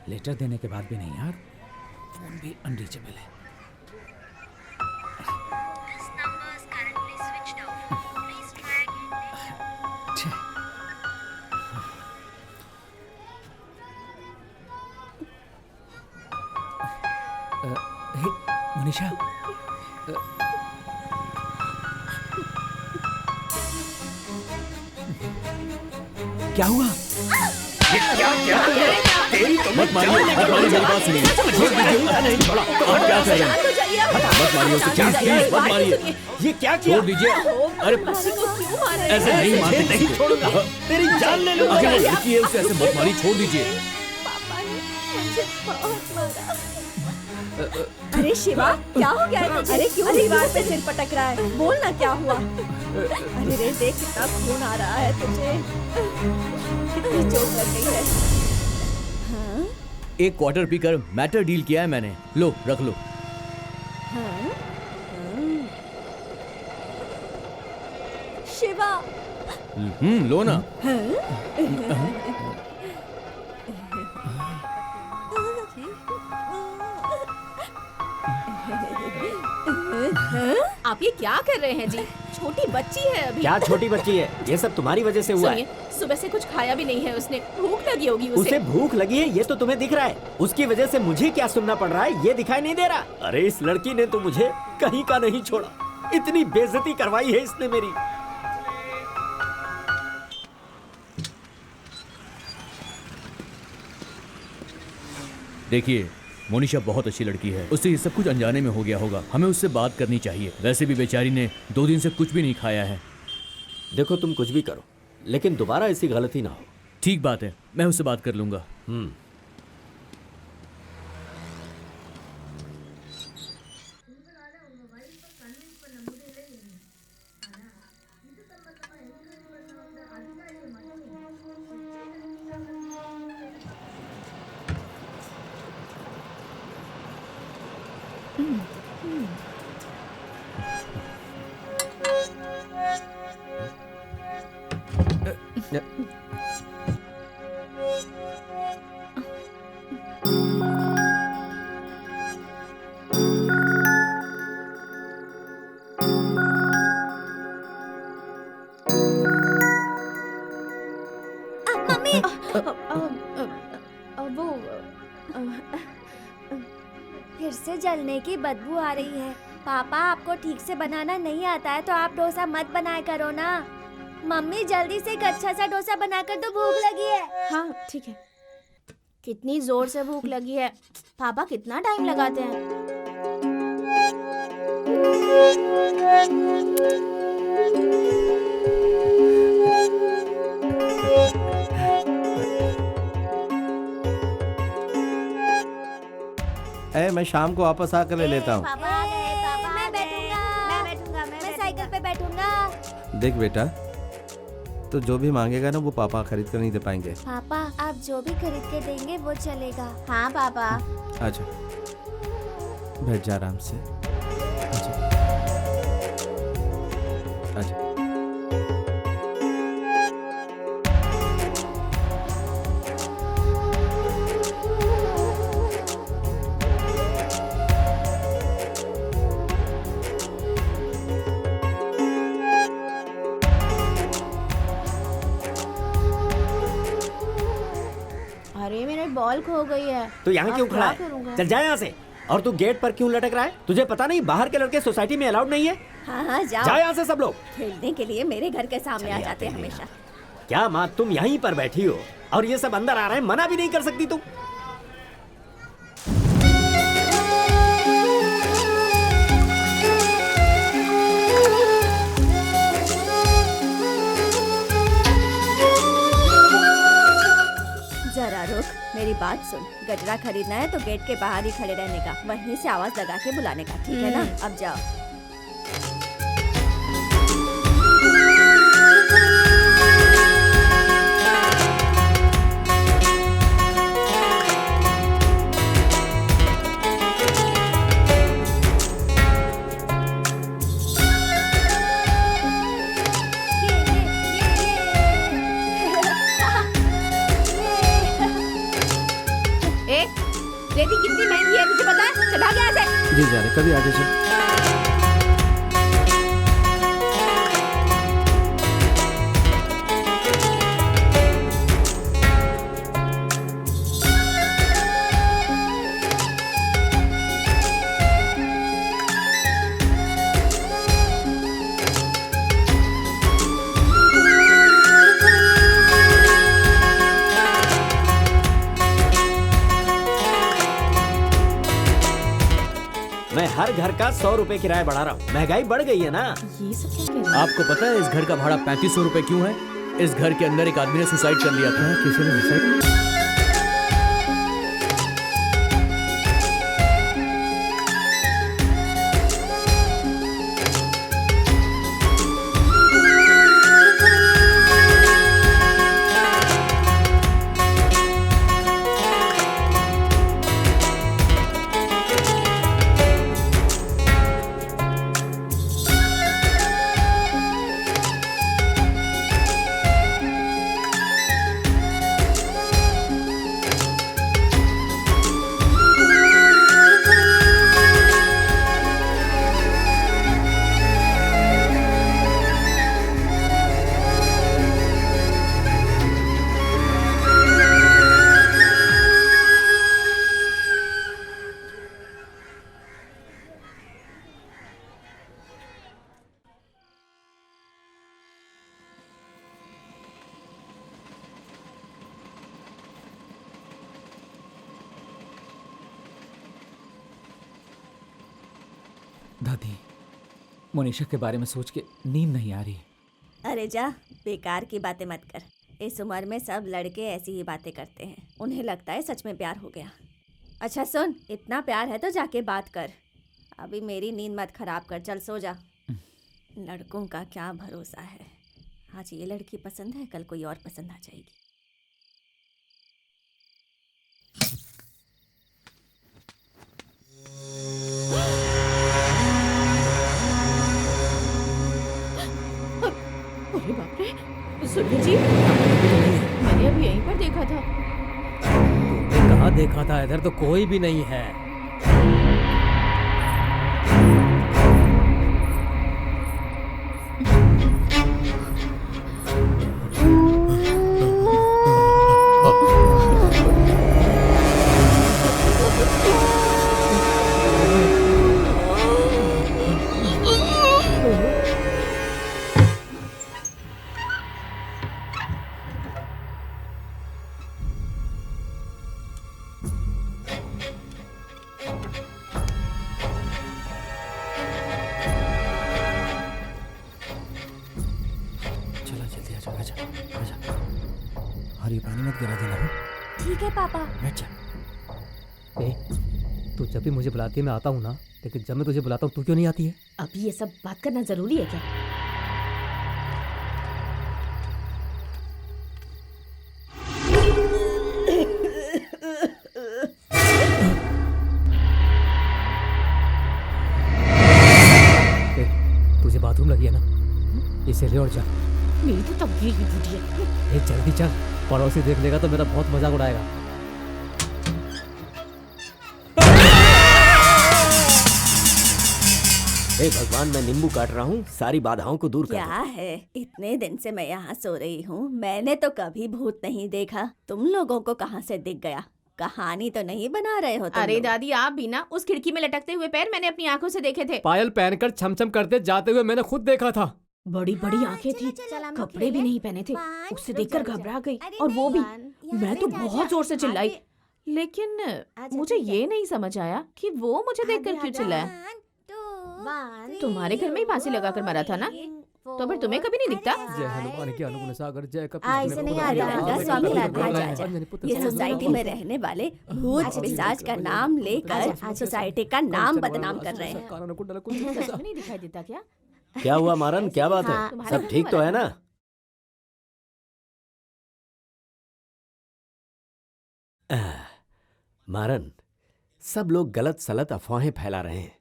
Letter देने के बाद भी नहीं यार, फोन भी अनरीचेबल है। मनीषा, क्या हुआ? मत मारियो, मेरी बात सुनिए। आप क्या कर रहे हैं? मत मारियो उसे, प्लीज मत मारिए। ये क्या किया? छोड़ दीजिए। अरे ऐसे नहीं मारते, नहीं छोड़ूंगा, तेरी जान ले लूंगा। अगर वो लड़की है उसे ऐसे मत मारिए, छोड़ दीजिए। पापा ने मुझे बहुत मारा। अरे शिवा, क्या हो गया है तुझे? अरे क्यों दीवार पे सिर पटक रहा है? बोल ना क्या हुआ? अरे रे देख कितना खून आ रहा है तुझे, कितनी चोट लग गई है। हाँ? एक क्वार्टर पीकर मैटर डील किया है मैंने, लो रख लो। हाँ? शिवा, लो ना। आप ये क्या कर रहे हैं जी? छोटी बच्ची है अभी। क्या छोटी बच्ची है? ये सब तुम्हारी वजह से हुआ है। सुनिए, सुबह से कुछ खाया भी नहीं है उसने, भूख लगी होगी उसे भूख लगी है ये तो तुम्हें दिख रहा है, उसकी वजह से मुझे क्या सुनना पड़ रहा है ये दिखाई नहीं दे रहा। अरे इस लड़की ने तो मुझे कहीं का नहीं छोड़ा, इतनी बेइज्जती करवाई है इसने मेरी। देखिए, मोनिशा बहुत अच्छी लड़की है, उससे ये सब कुछ अनजाने में हो गया होगा, हमें उससे बात करनी चाहिए। वैसे भी बेचारी ने 2 दिन से कुछ भी नहीं खाया है। देखो तुम कुछ भी करो, लेकिन दोबारा ऐसी गलती ना हो। ठीक बात है, मैं उससे बात कर लूंगा। फिर से जलने की बदबू आ रही है। पापा आपको ठीक से बनाना नहीं आता है तो आप डोसा मत बनाया करो ना। मम्मी जल्दी से एक अच्छा सा डोसा बनाकर दो, भूख लगी है। हाँ ठीक है। कितनी जोर से भूख लगी है, पापा कितना टाइम लगाते हैं। मैं शाम को वापस आकर ले लेता हूँ। पापा आ गए, पापा मैं बैठूंगा, मैं साइकिल पे बैठूंगा। देख बेटा, तो जो भी मांगेगा ना वो पापा खरीद कर नहीं दे पाएंगे। पापा आप जो भी खरीद के देंगे वो चलेगा। हाँ पापा। अच्छा बैठ जा आराम से। अच्छा अच्छा। अरे मेरे बॉल खो गई है। तो यहाँ क्यों अब खड़ा क्या है? करूँगा? चल जा यहाँ से। और तू गेट पर क्यों लटक रहा है? तुझे पता नहीं बाहर के लड़के सोसाइटी में अलाउड नहीं है? हाँ हाँ जा जाओ। यहाँ से सब लोग। खेलने के लिए मेरे घर के सामने आ जाते हैं हमेशा। क्या माँ तुम यहीं पर बैठी हो और ये सब अंदर आ रहे हैं, मना भी नहीं कर सकती तुम? जरा रुक, मेरी बात सुन। गजरा खरीदना है तो गेट के बाहर ही खड़े रहने का, वहीं से आवाज लगा के बुलाने का, ठीक है ना? अब जाओ। कभी जा रहे, कभी आगे चल। मैं हर घर का 100 रुपए किराया बढ़ा रहा हूँ। महंगाई बढ़ गई है ना। ये सब क्या कह रहे आपको पता है इस घर का भाड़ा 3500 रुपए क्यों है? इस घर के अंदर एक आदमी ने सुसाइड कर लिया था। किसी ने डिसाइड दादी, मोनिशा के बारे में सोच के नींद नहीं आ रही। अरे जा, बेकार की बातें मत कर। इस उम्र में सब लड़के ऐसी ही बातें करते हैं। उन्हें लगता है सच में प्यार हो गया। अच्छा सुन, इतना प्यार है तो जाके बात कर। अभी मेरी नींद मत खराब कर, चल सो जा। लड़कों का क्या भरोसा है। आज ये लड़की पसंद है, कल कोई और पसंद आ जाएगी। अरे बाप रे, सुनील जी, मैंने अभी यहीं पर देखा था। कहाँ देखा था? इधर तो कोई भी नहीं है। हरी पानी मत गिरा देना। ठीक है पापा। बैठ जा। तू जब भी मुझे बुलाती है मैं आता हूँ ना, लेकिन जब मैं तुझे बुलाता हूँ तू क्यों नहीं आती है? अभी ये सब बात करना जरूरी है क्या? तुझे बाथरूम लगी है ना, इसे ले और जा। मेरी तो तब ही बुढ़ी है। जल्दी चल, पड़ोसी देख लेगा तो मेरा बहुत मजाक उड़ाएगा। हे भगवान, मैं नींबू काट रहा हूँ, सारी बाधाओं को दूर कर क्या है, इतने दिन से मैं यहाँ सो रही हूँ। मैंने तो कभी भूत नहीं देखा। तुम लोगों को कहाँ से दिख गया? कहानी तो नहीं बना रहे हो तुम अरे लोग? दादी, आप भी ना, उस खिड़की में लटकते हुए पैर मैंने अपनी आंखों से देखे थे। पायल पहनकर छमछम करते जाते हुए मैंने खुद देखा था। बड़ी बड़ी आंखें थी, कपड़े भी नहीं पहने थे। उससे देखकर घबरा गई, और वो भी मैं तो बहुत जोर से चिल्लाई। लेकिन मुझे ये नहीं समझ आया कि वो मुझे देखकर क्यों चिल्लाया। तुम्हारे घर में ही फांसी लगाकर मरा था ना, तो फिर तुम्हें कभी नहीं दिखता? जय हनुमान के अनुगुण सागर, जय ऐसे नहीं आ रहा स्वामी राधा। ये सोसाइटी में रहने वाले भूत पिशाच का नाम लेकर सोसाइटी का नाम बदनाम कर रहे हैं। नहीं दिखाई देता क्या? क्या हुआ मारन, क्या बात है? सब ठीक तो है ना? मारन, सब लोग गलत सलत अफवाहें फैला रहे हैं।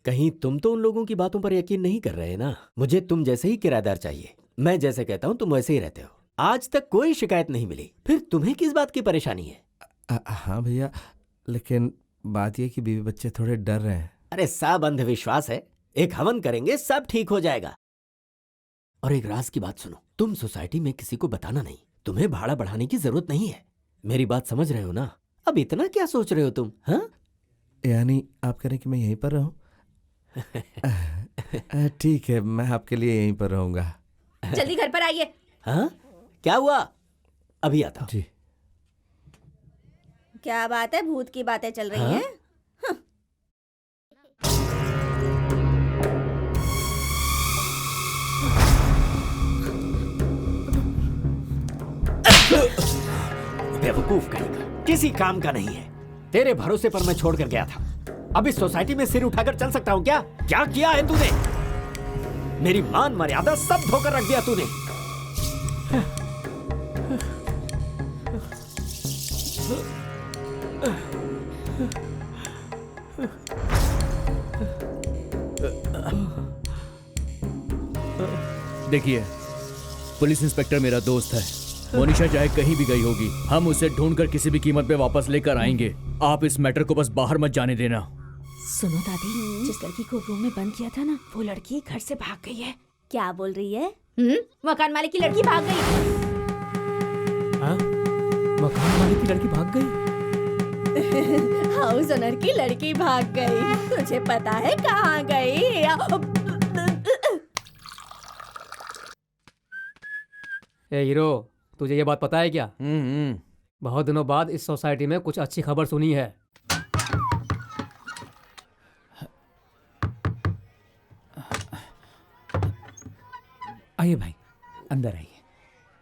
कहीं तुम तो उन लोगों की बातों पर यकीन नहीं कर रहे ना? मुझे तुम जैसे ही किराएदार चाहिए। मैं जैसे कहता हूँ तुम वैसे ही रहते हो। आज तक कोई शिकायत नहीं मिली, फिर तुम्हें किस बात की परेशानी है? हाँ भैया, लेकिन बात ये कि बीवी बच्चे थोड़े डर रहे हैं। अरे सब अंधविश्वास है, एक हवन करेंगे सब ठीक हो जाएगा। और एक राज की बात सुनो, तुम सोसाइटी में किसी को बताना नहीं, तुम्हें भाड़ा बढ़ाने की जरूरत नहीं है। मेरी बात समझ रहे हो ना? अब इतना क्या सोच रहे हो तुम? हाँ, यानी आप कह रहे हैं कि मैं यहीं पर रहूं? ठीक है, मैं आपके लिए यहीं पर रहूंगा। जल्दी घर पर आइए। हाँ, क्या हुआ? अभी आता हूं। जी। क्या बात है, भूत की बातें चल रही हाँ? हैं? बेवकूफ कहेगा, किसी काम का नहीं है। तेरे भरोसे पर मैं छोड़ कर गया था, अब इस सोसाइटी में सिर उठाकर चल सकता हूँ क्या? क्या किया है तूने? मेरी मान मर्यादा सब धोकर रख दिया तूने। देखिए, पुलिस इंस्पेक्टर मेरा दोस्त है। मोनिशा चाहे कहीं भी गई होगी, हम उसे ढूंढकर किसी भी कीमत पे वापस लेकर आएंगे। आप इस मैटर को बस बाहर मत जाने देना। सुनो दादी, जिस लड़की को रूम में बंद किया था ना, वो लड़की घर से भाग गई है। क्या बोल रही है? मकान मालिक की लड़की भाग गई। हाँ? मकान वाले की लड़की भाग गई? हाउस ओनर की लड़की भाग गई। तुझे पता है कहाँ गई? ए हीरो, तुझे ये बात पता है क्या? हम्म। बहुत दिनों बाद इस सोसाइटी में कुछ अच्छी खबर सुनी है। आइए भाई, अंदर आइए।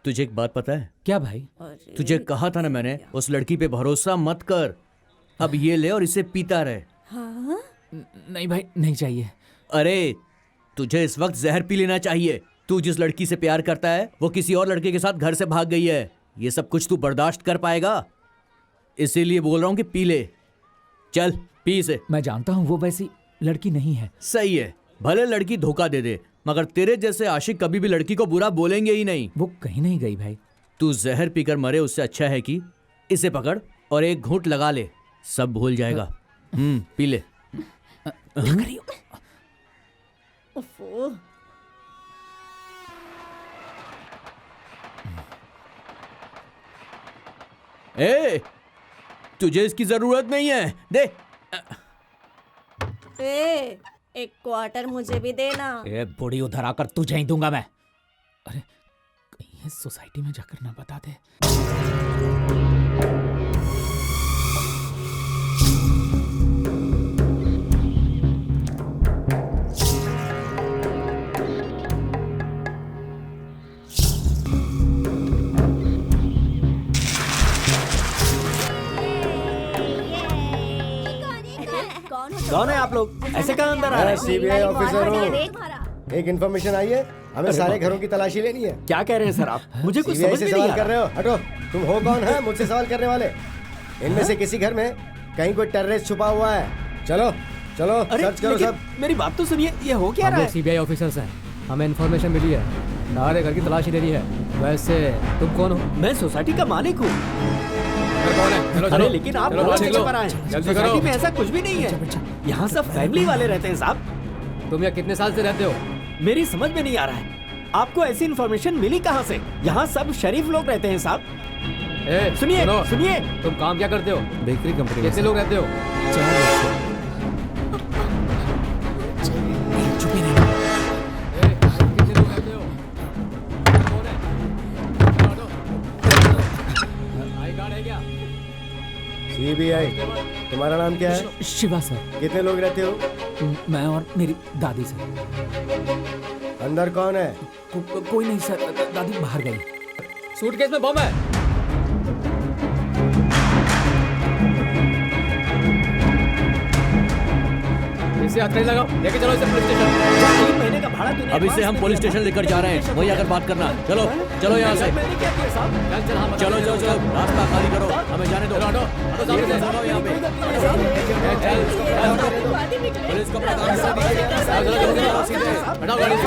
तुझे एक बात पता है? क्या भाई? तुझे कहा था ना मैंने, उस लड़की पे भरोसा मत कर। अब ये ले और इसे पीता रहे। हाँ? नहीं भाई, नहीं चाहिए। अरे, तुझे इस वक्त जहर पी लेना चाहिए। तू जिस लड़की से प्यार करता है वो किसी और लड़के के साथ घर से भाग गई है। ये सब कुछ तू बर्दाश्त कर पाएगा? इसीलिए बोल रहा हूँ कि पी ले। चल पी इसे। मैं जानता हूँ वो वैसी लड़की नहीं है। सही है, भले लड़की धोखा दे दे, मगर तेरे जैसे आशिक कभी भी लड़की को बुरा बोलेंगे ही नहीं। वो कहीं नहीं गई भाई। तू जहर पीकर मरे उससे अच्छा है कि इसे पकड़ और एक घूंट लगा ले, सब भूल जाएगा। पी ले। क्या कर रही हो? उफ़्फ़ो। ए, तुझे इसकी जरूरत नहीं है, दे। ए, एक क्वार्टर मुझे भी देना। ए बुढ़ी, उधर आकर तुझे ही दूंगा मैं। अरे कहीं ये सोसाइटी में जाकर ना बता दे। कौन है आप लोग? ऐसे कहाँ अंदर आ रहे हैं? सीबीआई ऑफिसर हूँ। देख मारा। एक इन्फॉर्मेशन आई है, हमें सारे घरों की तलाशी लेनी है। क्या कह रहे हैं सर आप? मुझे कुछ सीबीआई समझ से में नहीं सवाल आ कर रहा। रहे हो? हटो। तुम हो कौन है मुझसे सवाल करने वाले? इनमें से किसी घर में कहीं कोई टेररिस्ट छुपा हुआ है। चलो चलो, अरे सर्च करो लेकिन सब। मेरी बात तो सुनिए, ये हो क्या हम रहा लोग है? सीबीआई ऑफिसर्स हैं, हमें इन्फॉर्मेशन मिली है, सारे घर की तलाशी लेनी है। वैसे तुम कौन हो? मैं सोसाइटी का मालिक हूँ। कौन है? चलो अरे लेकिन आप गलत जगह पर आए। जल्दी सोसाइटी करो। में ऐसा कुछ भी नहीं है। यहाँ सब फैमिली वाले रहते हैं साहब। तुम यहाँ कितने साल से रहते हो? मेरी समझ में नहीं आ रहा है, आपको ऐसी इन्फॉर्मेशन मिली कहाँ से? यहाँ सब शरीफ लोग रहते हैं साहब। सुनिए सुनो, सुनिए, तुम काम क्या करते हो? बेकरी कंपनी में। कितने लोग रहते हो? चुप ही रहो। कितने लोग रहते हो? कौन है? आई कार्ड है क्या? सीबीआई, तुम्हारा नाम क्या है? शिवा सर। कितने लोग रहते हो? मैं और मेरी दादी सर। अंदर कौन है? कोई नहीं सर, दादी बाहर गई। सूटकेस में बम है। इसे हाथ नहीं लगाओ, लेके चलो इसे पुलिस स्टेशन। 3 महीने का भाड़ा तूने अब इसे हम पुलिस स्टेशन लेकर जा रहे हैं, वहीं आकर बात करना। चलो चलो यहाँ से। मैंने क्या किया साहब? चलो चलो चलो, रास्ता खाली करो, हमें जाने दो। आओ यहाँ पे। पुलिस को अपना काम करने दीजिए। सीधे हटाओ गाड़ी से।